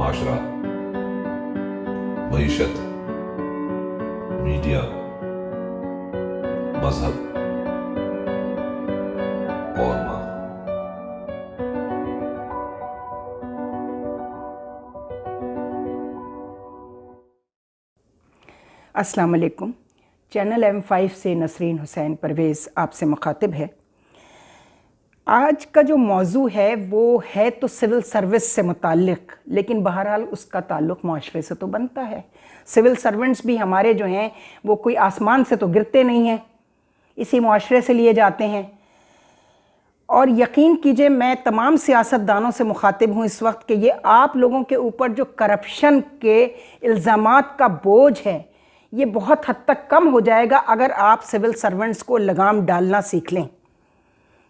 معاشرہ، معیشت، میڈیا، مذہب اور ماں۔ السلام علیکم۔ چینل M5 سے نسرین حسین پرویز آپ سے مخاطب ہے۔ آج کا جو موضوع ہے وہ ہے تو سول سروس سے متعلق، لیکن بہرحال اس کا تعلق معاشرے سے تو بنتا ہے۔ سول سرونٹس بھی ہمارے جو ہیں وہ کوئی آسمان سے تو گرتے نہیں ہیں، اسی معاشرے سے لیے جاتے ہیں۔ اور یقین کیجئے میں تمام سیاستدانوں سے مخاطب ہوں اس وقت کہ یہ آپ لوگوں کے اوپر جو کرپشن کے الزامات کا بوجھ ہے یہ بہت حد تک کم ہو جائے گا اگر آپ سول سرونٹس کو لگام ڈالنا سیکھ لیں،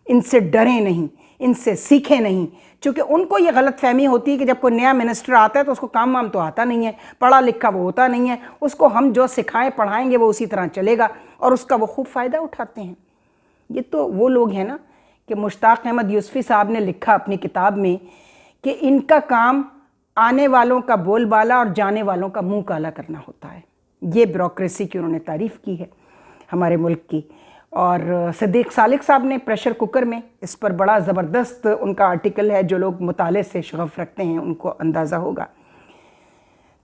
ان سے ڈریں نہیں، ان سے سیکھیں نہیں، چونکہ ان کو یہ غلط فہمی ہوتی ہے کہ جب کوئی نیا منسٹر آتا ہے تو اس کو کام وام تو آتا نہیں ہے، پڑھا لکھا وہ ہوتا نہیں ہے، اس کو ہم جو سکھائیں پڑھائیں گے وہ اسی طرح چلے گا، اور اس کا وہ خوب فائدہ اٹھاتے ہیں۔ یہ تو وہ لوگ ہیں نا کہ مشتاق احمد یوسفی صاحب نے لکھا اپنی کتاب میں کہ ان کا کام آنے والوں کا بول بالا اور جانے والوں کا منہ کالا کرنا ہوتا ہے۔ یہ بیوروکریسی کی انہوں نے تعریف کی ہے ہمارے ملک کی۔ اور صدیق سالک صاحب نے پریشر کوکر میں اس پر بڑا زبردست ان کا آرٹیکل ہے، جو لوگ مطالعے سے شغف رکھتے ہیں ان کو اندازہ ہوگا۔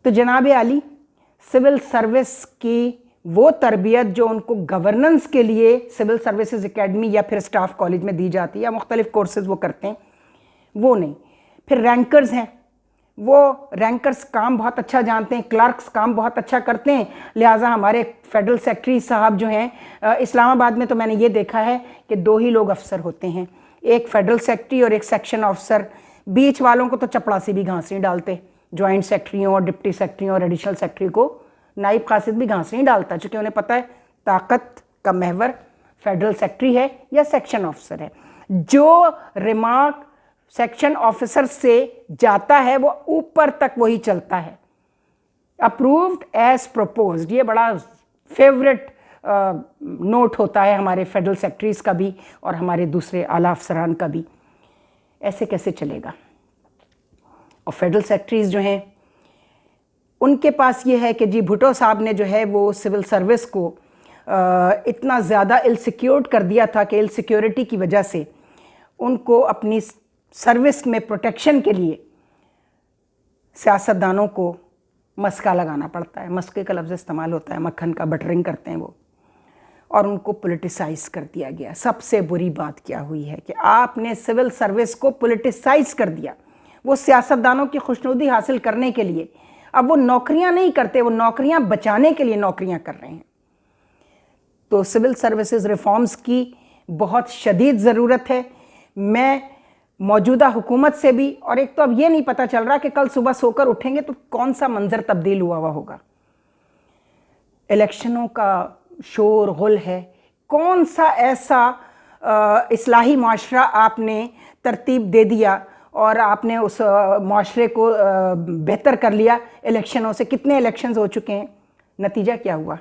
تو جناب عالی، سول سروس کی وہ تربیت جو ان کو گورننس کے لیے سول سروسز اکیڈمی یا پھر اسٹاف کالج میں دی جاتی ہے یا مختلف کورسز وہ کرتے ہیں، وہ نہیں۔ پھر رینکرز ہیں، وہ رینکرز کام بہت اچھا جانتے ہیں، کلرکس کام بہت اچھا کرتے ہیں، لہٰذا ہمارے فیڈرل سیکرٹری صاحب جو ہیں اسلام آباد میں تو میں نے یہ دیکھا ہے کہ 2 ہی لوگ افسر ہوتے ہیں، ایک فیڈرل سیکرٹری اور ایک سیکشن آفسر۔ بیچ والوں کو تو چپڑاسی بھی گھاس نہیں ڈالتے، جوائنٹ سیکرٹریوں اور ڈپٹی سیکرٹریوں اور ایڈیشنل سیکرٹری کو نائب قاصد بھی گھاس نہیں ڈالتا، چونکہ انہیں پتہ ہے طاقت کا محور فیڈرل سیکرٹری ہے یا سیکشن آفسر ہے۔ جو ریمارک سیکشن آفیسر سے جاتا ہے وہ اوپر تک وہی چلتا ہے، اپرووڈ ایز پروپوزڈ۔ یہ بڑا فیورٹ نوٹ ہوتا ہے ہمارے فیڈرل سیکرٹریز کا بھی اور ہمارے دوسرے اعلیٰ افسران کا بھی۔ ایسے کیسے چلے گا؟ اور فیڈرل سیکرٹریز جو ہیں ان کے پاس یہ ہے کہ جی بھٹو صاحب نے جو ہے وہ سول سروس کو اتنا زیادہ ایل سیکیورڈ کر دیا تھا کہ ایل سیکیورٹی کی وجہ سے ان کو اپنی سروس میں پروٹیکشن کے لیے سیاستدانوں کو مسکا لگانا پڑتا ہے۔ مسکے کا لفظ استعمال ہوتا ہے، مکھن کا بٹرنگ کرتے ہیں وہ، اور ان کو پولیٹیسائز کر دیا گیا۔ سب سے بری بات کیا ہوئی ہے کہ آپ نے سول سروس کو پولیٹیسائز کر دیا۔ وہ سیاستدانوں کی خوشنودی حاصل کرنے کے لیے اب وہ نوکریاں نہیں کرتے، وہ نوکریاں بچانے کے لیے نوکریاں کر رہے ہیں۔ تو سول سروسز ریفارمز کی بہت شدید ضرورت ہے۔ میں موجودہ حکومت سے بھی، اور ایک تو اب یہ نہیں پتہ چل رہا کہ کل صبح سو کر اٹھیں گے تو کون سا منظر تبدیل ہوا ہوگا۔ الیکشنوں کا شور غل ہے، کون سا ایسا اصلاحی معاشرہ آپ نے ترتیب دے دیا اور آپ نے اس معاشرے کو بہتر کر لیا الیکشنوں سے۔ کتنے الیکشنز ہو چکے ہیں، نتیجہ کیا ہوا؟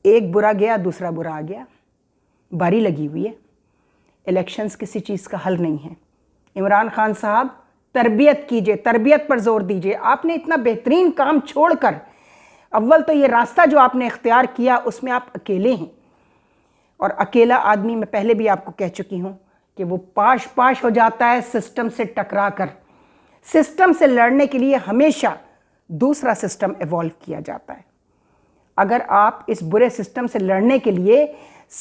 ایک برا گیا دوسرا برا آ گیا، باری لگی ہوئی ہے۔ الیکشنز کسی چیز کا حل نہیں ہے۔ عمران خان صاحب تربیت کیجئے، تربیت پر زور دیجئے۔ آپ نے اتنا بہترین کام چھوڑ کر، اول تو یہ راستہ جو آپ نے اختیار کیا اس میں آپ اکیلے ہیں، اور اکیلا آدمی میں پہلے بھی آپ کو کہہ چکی ہوں کہ وہ پاش ہو جاتا ہے سسٹم سے ٹکرا کر۔ سسٹم سے لڑنے کے لیے ہمیشہ دوسرا سسٹم ایوالو کیا جاتا ہے۔ اگر آپ اس برے سسٹم سے لڑنے کے لیے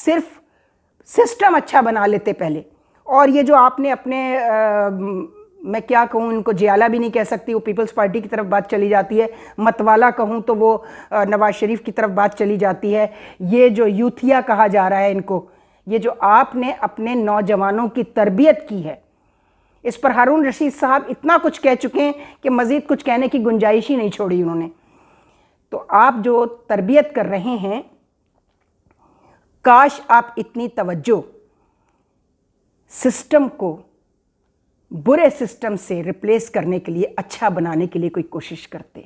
صرف سسٹم اچھا بنا لیتے پہلے، اور یہ جو آپ نے اپنے میں کیا کہوں، ان کو جیالہ بھی نہیں کہہ سکتی، وہ پیپلز پارٹی کی طرف بات چلی جاتی ہے، متوالا کہوں تو وہ نواز شریف کی طرف بات چلی جاتی ہے، یہ جو یوتھیا کہا جا رہا ہے ان کو، یہ جو آپ نے اپنے نوجوانوں کی تربیت کی ہے، اس پر ہارون رشید صاحب اتنا کچھ کہہ چکے ہیں کہ مزید کچھ کہنے کی گنجائش ہی نہیں چھوڑی انہوں نے۔ تو آپ جو تربیت کر رہے ہیں، کاش آپ اتنی توجہ سسٹم کو برے سسٹم سے ریپلیس کرنے کے لیے، اچھا بنانے کے لیے کوئی کوشش کرتے۔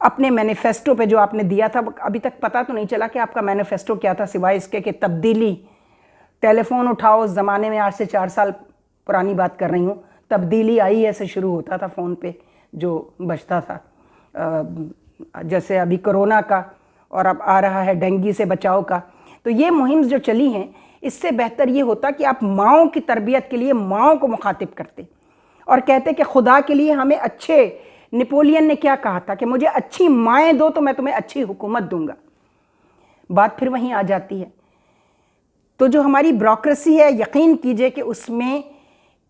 اپنے مینیفیسٹو پہ جو آپ نے دیا تھا، ابھی تک پتہ تو نہیں چلا کہ آپ کا مینیفیسٹو کیا تھا، سوائے اس کے کہ تبدیلی، ٹیلی فون اٹھاؤ، اس زمانے میں آج سے 4 سال پرانی بات کر رہی ہوں، تبدیلی آئی ایسے شروع ہوتا تھا فون پہ، جو بچتا تھا، جیسے ابھی کرونا کا اور اب آ رہا ہے ڈینگی سے بچاؤ کا. تو یہ مہم جو چلی ہیں اس سے بہتر یہ ہوتا کہ آپ ماؤں کی تربیت کے لیے ماؤں کو مخاطب کرتے اور کہتے کہ خدا کے لیے ہمیں اچھے، نپولین نے کیا کہا تھا کہ مجھے اچھی مائیں دو تو میں تمہیں اچھی حکومت دوں گا. بات پھر وہیں آ جاتی ہے. تو جو ہماری بیوروکریسی ہے، یقین کیجئے کہ اس میں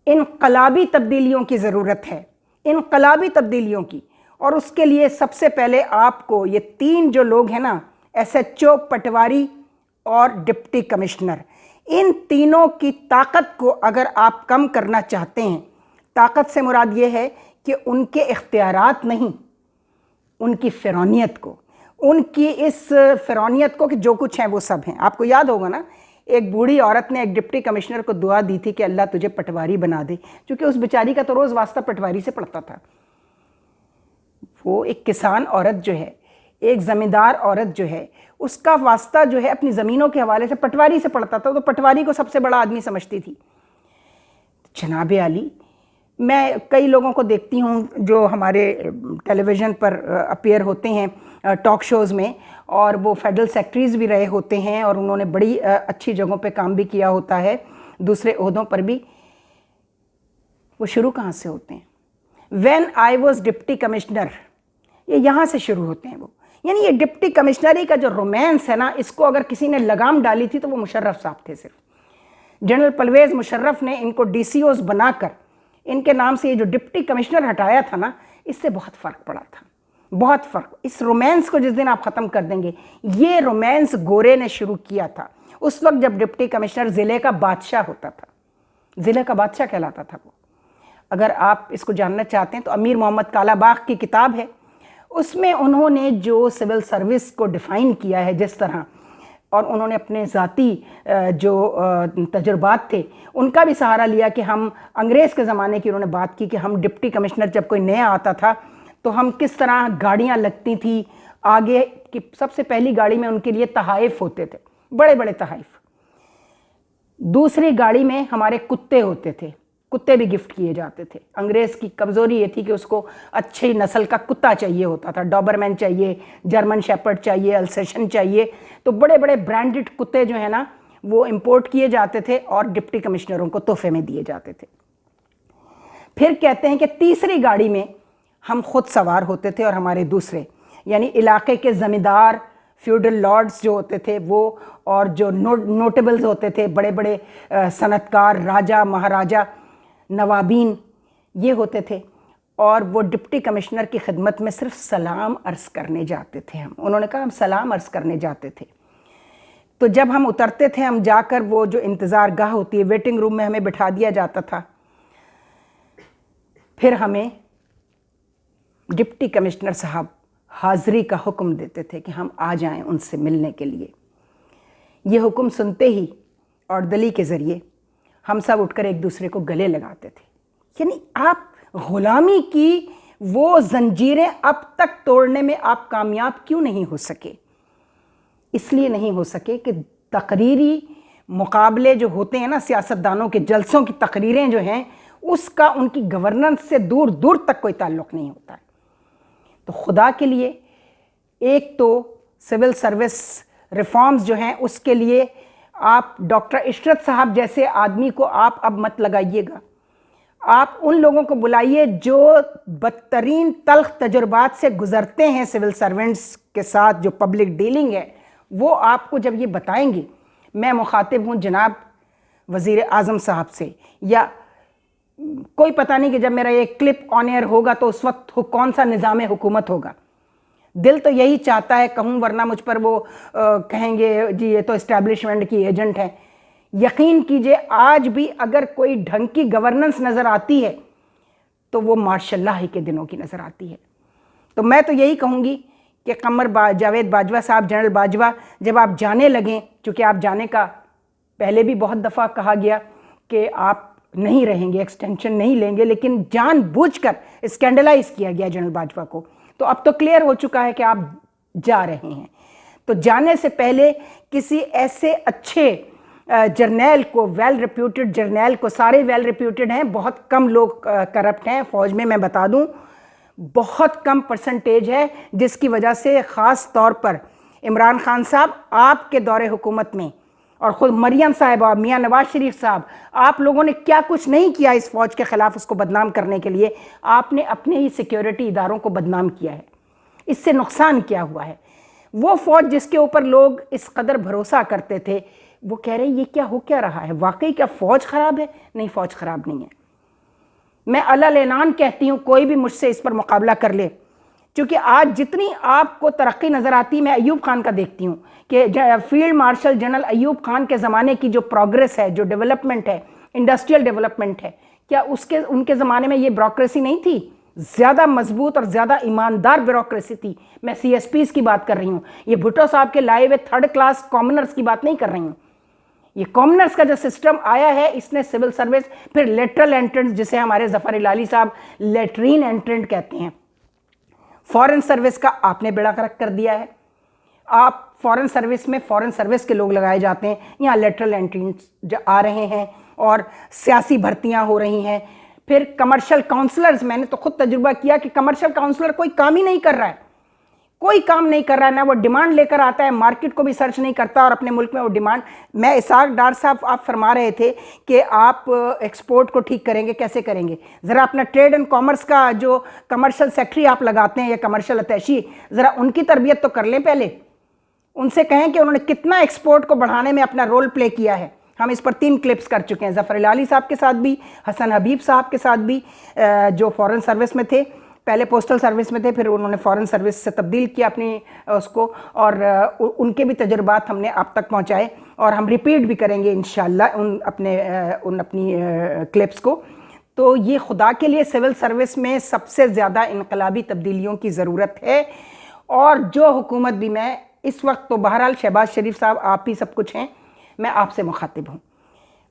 انقلابی تبدیلیوں کی ضرورت ہے، انقلابی تبدیلیوں کی. اور اس کے لیے سب سے پہلے آپ کو یہ 3 جو لوگ ہیں نا، ایس ایچ او، پٹواری اور ڈپٹی کمشنر، ان تینوں کی طاقت کو اگر آپ کم کرنا چاہتے ہیں، طاقت سے مراد یہ ہے کہ ان کے اختیارات نہیں، ان کی فرعونیت کو، ان کی اس فرعونیت کو کہ جو کچھ ہیں وہ سب ہیں. آپ کو یاد ہوگا نا، ایک بوڑھی عورت نے ایک ڈپٹی کمشنر کو دعا دی تھی کہ اللہ تجھے پٹواری بنا دے، کیونکہ اس بیچاری کا تو روز واسطہ پٹواری سے پڑتا تھا. وہ ایک کسان عورت جو ہے، ایک زمیندار عورت جو ہے، اس کا واسطہ جو ہے اپنی زمینوں کے حوالے سے پٹواری سے پڑتا تھا. تو پٹواری کو سب سے بڑا آدمی سمجھتی تھی. جناب عالی، میں کئی لوگوں کو دیکھتی ہوں جو ہمارے ٹیلی ویژن پر اپیئر ہوتے ہیں ٹاک شوز میں، اور وہ فیڈرل سیکرٹریز بھی رہے ہوتے ہیں اور انہوں نے بڑی اچھی جگہوں پہ کام بھی کیا ہوتا ہے، دوسرے عہدوں پر بھی. وہ شروع کہاں سے ہوتے ہیں؟ When I was deputy commissioner, یہ یہاں سے شروع ہوتے ہیں وہ. یعنی یہ ڈپٹی کمشنری کا جو رومانس ہے نا، اس کو اگر کسی نے لگام ڈالی تھی تو وہ مشرف صاحب تھے. صرف جنرل پرویز مشرف نے ان کو ڈی سی اوز بنا کر ان کے نام سے یہ جو ڈپٹی کمشنر ہٹایا تھا نا، اس سے بہت فرق پڑا تھا، بہت فرق. اس رومانس کو جس دن آپ ختم کر دیں گے، یہ رومانس گورے نے شروع کیا تھا اس وقت جب ڈپٹی کمشنر ضلع کا بادشاہ ہوتا تھا، ضلع کا بادشاہ کہلاتا تھا وہ. اگر آپ اس کو جاننا چاہتے ہیں تو امیر محمد کالا باغ کی کتاب ہے، اس میں انہوں نے جو سول سروس کو ڈیفائن کیا ہے جس طرح، اور انہوں نے اپنے ذاتی جو تجربات تھے ان کا بھی سہارا لیا کہ ہم انگریز کے زمانے کی انہوں نے بات کی کہ ہم ڈپٹی کمشنر جب کوئی نیا آتا تھا تو ہم کس طرح گاڑیاں لگتی تھیں آگے کی. سب سے پہلی گاڑی میں ان کے لیے تحائف ہوتے تھے، بڑے بڑے تحائف. دوسری گاڑی میں ہمارے کتے ہوتے تھے، کتے بھی گفٹ کیے جاتے تھے. انگریز کی کمزوری یہ تھی کہ اس کو اچھی نسل کا کتا چاہیے ہوتا تھا، ڈوبرمین چاہیے، جرمن شیپرڈ چاہیے، السیشن چاہیے. تو بڑے بڑے برانڈڈ کتے جو ہیں نا وہ امپورٹ کیے جاتے تھے اور ڈپٹی کمشنروں کو تحفے میں دیے جاتے تھے. پھر کہتے ہیں کہ تیسری گاڑی میں ہم خود سوار ہوتے تھے اور ہمارے دوسرے، یعنی علاقے کے زمیندار، فیوڈل لارڈز جو ہوتے تھے وہ، اور جو نوٹیبلز ہوتے تھے، بڑے بڑے صنعت کار، راجہ، مہاراجہ، نوابین، یہ ہوتے تھے. اور وہ ڈپٹی کمشنر کی خدمت میں صرف سلام عرض کرنے جاتے تھے. انہوں نے کہا ہم سلام عرض کرنے جاتے تھے. تو جب ہم اترتے تھے، ہم جا کر وہ جو انتظار گاہ ہوتی ہے، ویٹنگ روم میں ہمیں بٹھا دیا جاتا تھا. پھر ہمیں ڈپٹی کمشنر صاحب حاضری کا حکم دیتے تھے کہ ہم آ جائیں ان سے ملنے کے لیے. یہ حکم سنتے ہی اوردلی کے ذریعے ہم سب اٹھ کر ایک دوسرے کو گلے لگاتے تھے. یعنی آپ غلامی کی وہ زنجیریں اب تک توڑنے میں آپ کامیاب کیوں نہیں ہو سکے؟ اس لیے نہیں ہو سکے کہ تقریری مقابلے جو ہوتے ہیں نا، سیاستدانوں کے جلسوں کی تقریریں جو ہیں، اس کا ان کی گورننس سے دور دور تک کوئی تعلق نہیں ہوتا ہے. تو خدا کے لیے ایک تو سول سروس ریفارمز جو ہیں اس کے لیے آپ ڈاکٹر عشرت صاحب جیسے آدمی کو آپ اب مت لگائیے گا. آپ ان لوگوں کو بلائیے جو بدترین تلخ تجربات سے گزرتے ہیں سول سرونٹس کے ساتھ، جو پبلک ڈیلنگ ہے وہ آپ کو جب یہ بتائیں گے. میں مخاطب ہوں جناب وزیر اعظم صاحب سے، یا کوئی پتہ نہیں کہ جب میرا یہ کلپ آن ایئر ہوگا تو اس وقت کون سا نظام حکومت ہوگا. دل تو یہی چاہتا ہے کہوں، ورنہ مجھ پر وہ کہیں گے جی یہ تو اسٹیبلشمنٹ کی ایجنٹ ہے. یقین کیجئے آج بھی اگر کوئی ڈھنگ کی گورننس نظر آتی ہے تو وہ مارشل لاء کے دنوں کی نظر آتی ہے. تو میں تو یہی کہوں گی کہ قمر جاوید باجوہ صاحب، جنرل باجوہ، جب آپ جانے لگیں، چونکہ آپ جانے کا پہلے بھی بہت دفعہ کہا گیا کہ آپ نہیں رہیں گے، ایکسٹینشن نہیں لیں گے، لیکن جان بوجھ کر اسکینڈلائز کیا گیا جنرل باجوہ کو. تو اب تو کلیئر ہو چکا ہے کہ آپ جا رہے ہیں. تو جانے سے پہلے کسی ایسے اچھے جرنیل کو، ویل ریپیوٹڈ جرنیل کو، سارے ویل ریپیوٹڈ ہیں، بہت کم لوگ کرپٹ ہیں فوج میں. میں بتا دوں بہت کم پرسنٹیج ہے، جس کی وجہ سے خاص طور پر عمران خان صاحب آپ کے دور حکومت میں اور خود مریم صاحبہ، میاں نواز شریف صاحب، آپ لوگوں نے کیا کچھ نہیں کیا اس فوج کے خلاف اس کو بدنام کرنے کے لیے. آپ نے اپنے ہی سیکیورٹی اداروں کو بدنام کیا ہے. اس سے نقصان کیا ہوا ہے؟ وہ فوج جس کے اوپر لوگ اس قدر بھروسہ کرتے تھے، وہ کہہ رہے ہیں یہ کیا ہو کیا رہا ہے؟ واقعی کیا فوج خراب ہے؟ نہیں، فوج خراب نہیں ہے. میں علل اعلان کہتی ہوں کوئی بھی مجھ سے اس پر مقابلہ کر لے، چونکہ آج جتنی آپ کو ترقی نظر آتی، میں ایوب خان کا دیکھتی ہوں کہ field marshal general Ayub Khan کے زمانے کی جو پروگریس ہے، جو ڈیولپمنٹ ہے، انڈسٹریل ڈیولپمنٹ ہے، کیا ان کے زمانے میں یہ بیوروکریسی نہیں تھی؟ زیادہ مضبوط اور زیادہ ایماندار بیوروکریسی تھی. میں سی ایس پیز کی بات کر رہی ہوں، یہ بھٹو صاحب کے لائے ہوئے تھرڈ کلاس کامنرز کی بات نہیں کر رہی ہوں. یہ کامنرز کا جو سسٹم آیا ہے، اس نے سول سروس، پھر لیٹرل انٹرنٹ جسے ہمارے ظفر العالی صاحب لیٹرین انٹرنٹ کہتے ہیں، فورن سروس کا آپ نے بیڑا غرق کر دیا ہے. آپ فورن سروس میں فورن سروس کے لوگ لگائے جاتے ہیں، یہاں لیٹرل انٹرنٹ آ رہے ہیں اور سیاسی بھرتیاں ہو رہی ہیں. پھر کمرشل کاؤنسلرز، میں نے تو خود تجربہ کیا کہ کمرشل کاؤنسلر کوئی کام ہی نہیں کر رہا ہے، کوئی کام نہیں کر رہا ہے. نہ وہ ڈیمانڈ لے کر آتا ہے، مارکیٹ کو بھی سرچ نہیں کرتا، اور اپنے ملک میں وہ ڈیمانڈ. میں اسحاق ڈار صاحب، آپ فرما رہے تھے کہ آپ ایکسپورٹ کو ٹھیک کریں گے، کیسے کریں گے؟ ذرا اپنا ٹریڈ اینڈ کامرس کا جو کمرشل سیکٹری آپ لگاتے ہیں یا کمرشل اتیشی، ذرا ان کی تربیت تو کر لیں پہلے. ان سے کہیں کہ انہوں نے کتنا ایکسپورٹ کو بڑھانے میں اپنا رول پلے کیا ہے. ہم اس پر 3 کلپس کر چکے ہیں، ظفر العالی صاحب کے ساتھ بھی، حسن حبیب صاحب کے ساتھ بھی، جو فورن سروس میں تھے، پہلے پوسٹل سروس میں تھے، پھر انہوں نے فورن سروس سے تبدیل کیا اپنی اس کو، اور ان کے بھی تجربات ہم نے آپ تک پہنچائے، اور ہم ریپیٹ بھی کریں گے انشاءاللہ اپنی کلپس کو. تو یہ خدا کے لیے سول سروس میں سب سے زیادہ انقلابی تبدیلیوں کی ضرورت ہے. اور جو حکومت بھی، میں اس وقت تو بہرحال شہباز شریف صاحب آپ ہی سب کچھ ہیں، میں آپ سے مخاطب ہوں.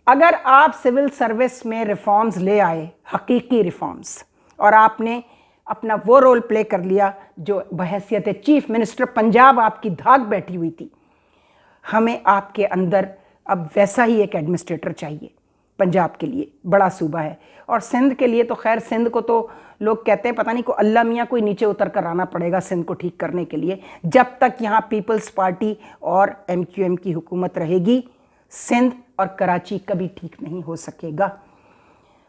اگر آپ سول سروس میں ریفارمز لے آئے، حقیقی ریفارمز، اور آپ نے اپنا وہ رول پلے کر لیا جو بحیثیت چیف منسٹر پنجاب آپ کی دھاک بیٹھی ہوئی تھی، ہمیں آپ کے اندر اب ویسا ہی ایک ایڈمنسٹریٹر چاہیے. پنجاب کے لیے بڑا صوبہ ہے، اور سندھ کے لیے تو خیر، سندھ کو تو لوگ کہتے ہیں پتہ نہیں کوئی اللہ میاں کوئی نیچے اتر کر آنا پڑے گا سندھ کو ٹھیک کرنے کے لیے. جب تک یہاں پیپلز پارٹی اور ایم کیو ایم کی حکومت رہے گی، سندھ اور کراچی کبھی ٹھیک نہیں ہو سکے گا.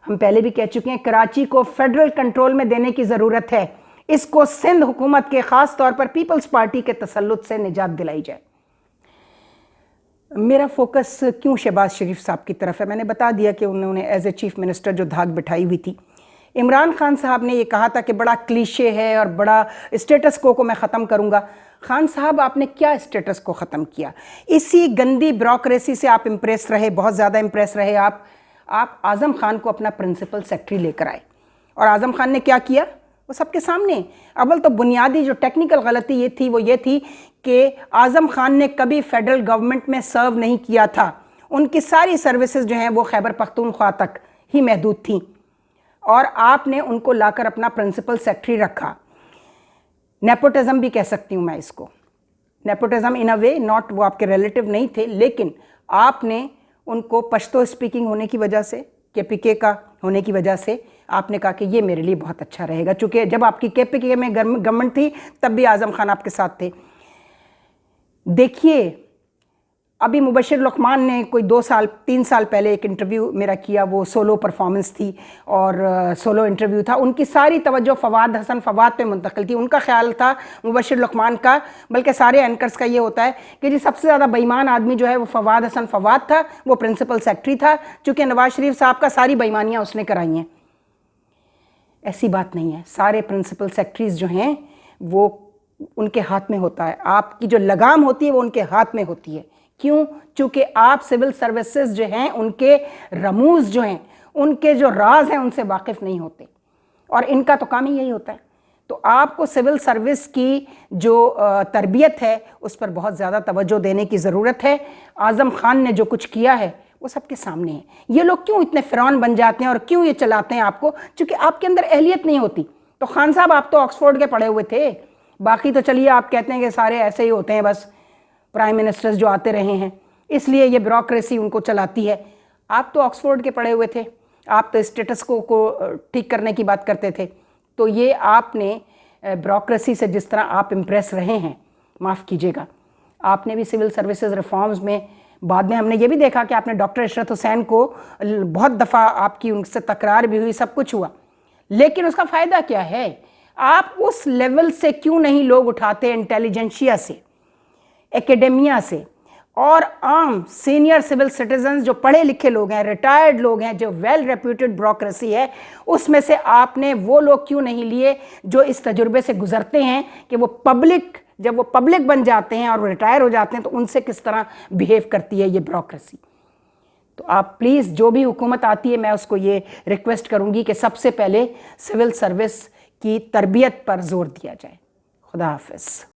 ہم پہلے بھی کہہ چکے ہیں، کراچی کو فیڈرل کنٹرول میں دینے کی ضرورت ہے. اس کو سندھ حکومت کے، خاص طور پر پیپلز پارٹی کے تسلط سے نجات دلائی جائے. میرا فوکس کیوں شہباز شریف صاحب کی طرف ہے؟ میں نے بتا دیا کہ انہوں نے ایز اے چیف منسٹر جو دھاک بٹھائی ہوئی تھی. عمران خان صاحب نے یہ کہا تھا کہ بڑا کلیشے ہے اور بڑا اسٹیٹس کو میں ختم کروں گا. خان صاحب، آپ نے کیا اسٹیٹس کو ختم کیا؟ اسی گندی بیوروکریسی سے آپ امپریس رہے، بہت زیادہ امپریس رہے. آپ اعظم خان کو اپنا پرنسپل سیکرٹری لے کر آئے، اور اعظم خان نے کیا کیا؟ وہ سب کے سامنے. اول تو بنیادی جو ٹیکنیکل غلطی یہ تھی کہ اعظم خان نے کبھی فیڈرل گورنمنٹ میں سرو نہیں کیا تھا. ان کی ساری سروسز جو ہیں وہ خیبر پختونخوا تک ہی محدود تھیں، اور آپ نے ان کو لا کر اپنا پرنسپل سیکرٹری رکھا. نیپوٹزم بھی کہہ سکتی ہوں میں اس کو، nepotism in a way, not وہ آپ کے ریلیٹیو نہیں تھے، لیکن آپ نے ان کو پشتو اسپیکنگ ہونے کی وجہ سے، کے پی کے کا ہونے کی وجہ سے، آپ نے کہا کہ یہ میرے لیے بہت اچھا رہے گا. چونکہ جب آپ کی کے پی کے میں گورنمنٹ تھی تب بھی اعظم خان آپ کے ساتھ تھے. دیکھیے، ابھی مبشر لقمان نے کوئی 3 سال پہلے ایک انٹرویو میرا کیا، وہ سولو پرفارمنس تھی اور سولو انٹرویو تھا. ان کی ساری توجہ فواد حسن فواد پہ منتقل تھی. ان کا خیال تھا، مبشر لقمان کا، بلکہ سارے اینکرز کا یہ ہوتا ہے کہ جی سب سے زیادہ بےایمان آدمی جو ہے وہ فواد حسن فواد تھا، وہ پرنسپل سیکرٹری تھا، چونکہ نواز شریف صاحب کا ساری بےایمانیاں اس نے کرائی ہیں. ایسی بات نہیں ہے. سارے پرنسپل سیکرٹریز جو ہیں وہ ان کے ہاتھ میں ہوتا ہے. آپ کی جو لگام ہوتی ہے وہ ان کے ہاتھ میں ہوتی ہے. کیوں؟ چونکہ آپ سول سروسز جو ہیں، ان کے رموز جو ہیں، ان کے جو راز ہیں، ان سے واقف نہیں ہوتے، اور ان کا تو کام ہی یہی ہوتا ہے. تو آپ کو سول سروس کی جو تربیت ہے اس پر بہت زیادہ توجہ دینے کی ضرورت ہے. اعظم خان نے جو کچھ کیا ہے وہ سب کے سامنے ہے. یہ لوگ کیوں اتنے فرعون بن جاتے ہیں اور کیوں یہ چلاتے ہیں آپ کو؟ چونکہ آپ کے اندر اہلیت نہیں ہوتی. تو خان صاحب، آپ تو آکسفورڈ کے پڑھے ہوئے تھے، باقی تو چلیے آپ کہتے ہیں کہ سارے ایسے ہی ہوتے ہیں، بس پرائم منسٹرز جو آتے رہے ہیں اس لیے یہ بیوروکریسی ان کو چلاتی ہے. آپ تو آکسفورڈ کے پڑھے ہوئے تھے، آپ تو اسٹیٹس کو ٹھیک کرنے کی بات کرتے تھے. تو یہ آپ نے بیوروکریسی سے جس طرح آپ امپریس رہے ہیں، معاف کیجیے گا، آپ نے بھی سول سروسز ریفارمز میں بعد میں ہم نے یہ بھی دیکھا کہ آپ نے ڈاکٹر عشرت حسین کو بہت دفعہ آپ کی ان سے تکرار بھی ہوئی، سب کچھ ہوا، لیکن اس کا فائدہ کیا ہے؟ آپ اس لیول سے کیوں نہیں لوگ اٹھاتے، انٹیلیجنشیا سے، ایکیڈیمیا سے، اور عام سینئر سول سٹیزنز جو پڑھے لکھے لوگ ہیں، ریٹائرڈ لوگ ہیں، جو ویل ریپیوٹڈ بیوروکریسی ہے، اس میں سے آپ نے وہ لوگ کیوں نہیں لیے جو اس تجربے سے گزرتے ہیں کہ وہ پبلک، جب وہ پبلک بن جاتے ہیں اور وہ ریٹائر ہو جاتے ہیں تو ان سے کس طرح بیہیو کرتی ہے یہ بیوروکریسی۔ تو آپ پلیز، جو بھی حکومت آتی ہے، میں اس کو یہ ریکویسٹ کروں گی کہ سب سے پہلے سول سروس کی تربیت پر زور دیا جائے۔ خدا حافظ۔